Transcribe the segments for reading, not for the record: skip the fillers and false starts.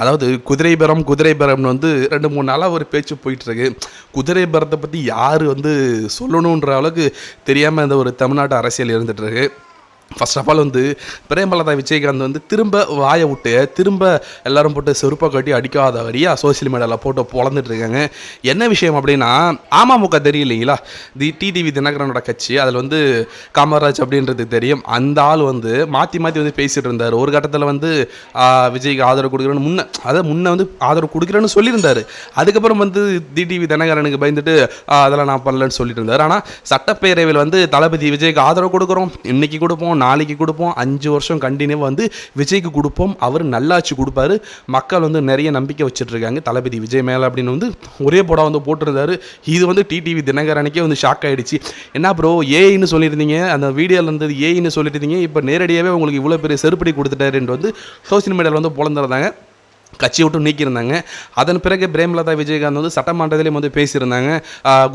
அதாவது குதிரை பேரம்னு வந்து 2-3 நாளாக ஒரு பேச்சு போயிட்டுருக்கு. குதிரை பேரத்தை பற்றி யார் வந்து சொல்லணுன்ற அளவுக்கு தெரியாமல் இந்த ஒரு தமிழ்நாட்டு அரசியல் இருந்துகிட்ருக்கு. ஃபர்ஸ்ட் ஆஃப் ஆல் வந்து பிரேமலதா விஜயகாந்த் வந்து திரும்ப வாயை விட்டு திரும்ப எல்லாரும் போட்டு செருப்பை கட்டி அடிக்காத வரியா சோசியல் மீடியாவில் போட்டு பொழந்துட்டு இருக்காங்க. என்ன விஷயம் அப்படின்னா, அமமுக தெரியும் இல்லைங்களா, டிடிவி தினகரனோட கட்சி, அதில் வந்து காமராஜ் அப்படின்றது தெரியும். அந்த ஆள் வந்து மாற்றி மாற்றி வந்து பேசிகிட்டு இருந்தார். ஒரு கட்டத்தில் வந்து விஜய்க்கு ஆதரவு கொடுக்குறேன்னு முன்ன வந்து ஆதரவு கொடுக்குறேன்னு சொல்லியிருந்தார். அதுக்கப்புறம் வந்து டிடிவி தினகரனுக்கு பயந்துட்டு அதெல்லாம் நான் பண்ணலன்னு சொல்லிட்டு இருந்தார். ஆனால் சட்டப்பேரவையில் வந்து தளபதி விஜய்க்கு ஆதரவு கொடுக்குறோம், இன்னைக்கு கொடுப்போம், நாளைக்கு கொடுப்போம், 5 வருஷம் கண்டினியூவாக வந்து விஜய்க்கு கொடுப்போம், அவர் நல்லாச்சு கொடுப்பாரு, மக்கள் வந்து நிறைய நம்பிக்கை வச்சுட்டு இருக்காங்க தளபதி விஜய் மேலே அப்படின்னு வந்து ஒரே போடா வந்து போட்டிருந்தாரு. இது வந்து டிடிவி தினகரனுக்கே வந்து ஷாக் ஆகிடுச்சு. என்ன ப்ரோ ஏஐன்னு சொல்லியிருந்தீங்க, அந்த வீடியோவில் இருந்தது ஏஐன்னு சொல்லியிருந்தீங்க, இப்போ நேரடியாகவே உங்களுக்கு இவ்வளோ பெரிய செருப்படி கொடுத்துட்டாருன்னு வந்து சோசியல் மீடியாவில் வந்து பொழந்துருந்தாங்க. கட்சியை விட்டு நீக்கியிருந்தாங்க. அதன் பிறகு பிரேமலதா விஜயகாந்த் வந்து சட்டமன்றத்திலேயும் வந்து பேசியிருந்தாங்க.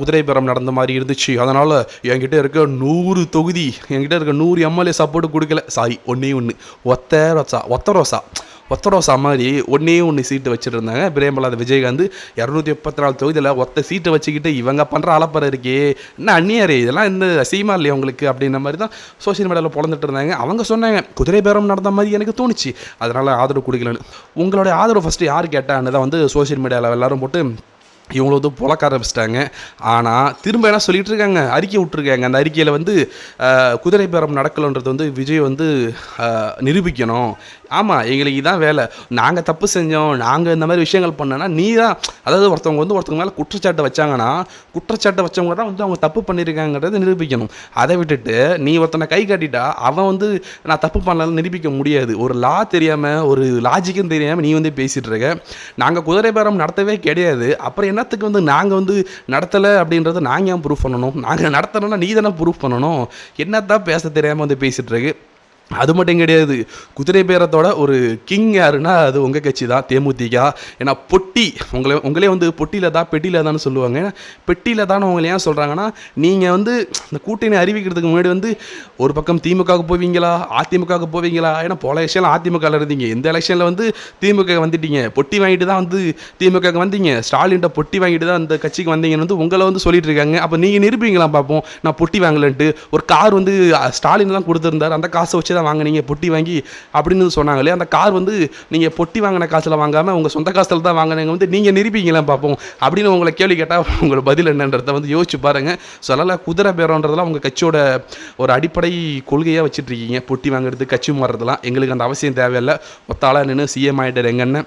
குதிரை பேரம் நடந்த மாதிரி இருந்துச்சு, அதனால் என்கிட்ட இருக்க 100 தொகுதி, என்கிட்ட இருக்க 100 எம்எல்ஏ சப்போர்ட் கொடுக்கல, சாரி ஒன்று ஒத்த ரோசா மாதிரி ஒன்று சீட்டு வச்சுட்டு இருந்தாங்க. பிரேமலதா விஜயகாந்த் 234 தொகுதியில் ஒத்த சீட்டை வச்சுக்கிட்டு இவங்க பண்ணுற அலப்பறை இருக்கே, என்ன அந்நியாரே, இதெல்லாம் இந்த அசிங்கமாக இல்லையா உங்களுக்கு அப்படின்ற மாதிரி தான் சோசியல் மீடியாவில் பொழந்துட்டு இருந்தாங்க. அவங்க சொன்னாங்க குதிரை பேரம் நடந்த மாதிரி எனக்கு தோணுச்சு, அதனால் ஆதரவு கொடுக்கலன்னு. உங்களுடைய ஆதரவு ஃபஸ்ட்டு யார் கேட்டான்னு தான் வந்து சோசியல் மீடியாவில் எல்லோரும் போட்டு இவங்கள வந்து புழக்க ஆரம்பிச்சிட்டாங்க. ஆனால் திரும்ப என்ன சொல்லிகிட்டு இருக்காங்க, அறிக்கை விட்டுருக்காங்க. அந்த அறிக்கையில் வந்து குதிரை பேரம் நடக்கலன்றது வந்து விஜய் வந்து நிரூபிக்கணும். ஆமாம், எங்களுக்கு இதான் வேலை, நாங்கள் தப்பு செஞ்சோம், நாங்கள் இந்த மாதிரி விஷயங்கள் பண்ணோன்னா நீ தான், அதாவது ஒருத்தவங்க மேலே குற்றச்சாட்டை வச்சாங்கன்னா குற்றச்சாட்டை வச்சவங்க தான் வந்து அவங்க தப்பு பண்ணியிருக்காங்கிறத நிரூபிக்கணும். அதை விட்டுட்டு நீ ஒருத்தனை கை காட்டிட்டா அவன் வந்து நான் தப்பு பண்ணலன்னு நிரூபிக்க முடியாது. ஒரு லா தெரியாமல், ஒரு லாஜிக்கும் தெரியாமல் நீ வந்து பேசிகிட்டு இருக்க. நாங்கள் குதிரை பேரம் நடத்தவே கிடையாது, அப்புறம் என்னத்துக்கு வந்து நாங்கள் வந்து நடத்தலை அப்படின்றத நாங்கள் ஏன் ப்ரூஃப் பண்ணணும்? நாங்கள் நடத்தணும்னா நீ தானே ப்ரூஃப் பண்ணணும். என்னத்தான் பேச தெரியாமல் வந்து பேசிகிட்டு இருக்கு. அது மட்டும் கிடையாது, குதிரை பேரத்தோட ஒரு கிங் யாருன்னா அது உங்கள் கட்சி தான், தேமுதிக. ஏன்னா பொட்டி உங்களே வந்து பொட்டியில் தான் பெட்டியில் தான்னு சொல்லுவாங்க. ஏன்னா பெட்டியில் தானே உங்களை ஏன் சொல்கிறாங்கன்னா, நீங்கள் வந்து இந்த கூட்டணி அறிவிக்கிறதுக்கு முன்னாடி வந்து ஒரு பக்கம் திமுகவுக்கு போவீங்களா அதிமுகவுக்கு போவீங்களா, ஏன்னா போல எலெக்ஷனில் அதிமுகவில் இருந்தீங்க, இந்த எலெக்ஷனில் வந்து திமுக வந்துட்டீங்க, பொட்டி வாங்கிட்டு தான் வந்து திமுகவுக்கு வந்தீங்க, ஸ்டாலின்ட்ட பொட்டி வாங்கிட்டு தான் அந்த கட்சிக்கு வந்தீங்கன்னு வந்து உங்களை வந்து சொல்லிட்டு இருக்காங்க. அப்போ நீங்கள் நிரூபிங்களா பார்ப்போம், நான் பொட்டி வாங்கலன்ட்டு. ஒரு கார் வந்து ஸ்டாலின் தான் கொடுத்துருந்தார், அந்த காசை வச்சு வாங்கினீங்க பொட்டி வாங்கி அப்படின்னு சொன்னாங்களே, அந்த கார் வந்து நீங்கள் பொட்டி வாங்கின காசில் வாங்காமல் உங்கள் சொந்த காசில் தான் வாங்கினீங்க, வந்து நீங்கள் நிரூபிங்களா பார்ப்போம் அப்படின்னு உங்களை கேள்வி கேட்டால் உங்களோட பதில் என்னன்றதை வந்து யோசிச்சு பாருங்கள். சொல்லலாம், குதிரை பேரன்றதெல்லாம் உங்கள் கட்சியோட ஒரு அடிப்படை கொள்கையாக வச்சுட்டு இருக்கீங்க. பொட்டி வாங்குறது, கட்சி மாறுறதுலாம் எங்களுக்கு அந்த அவசியம் தேவையில்லை. ஒத்தாளாக நின்று சிஎம் ஆகிட்டார் எங்கன்னு.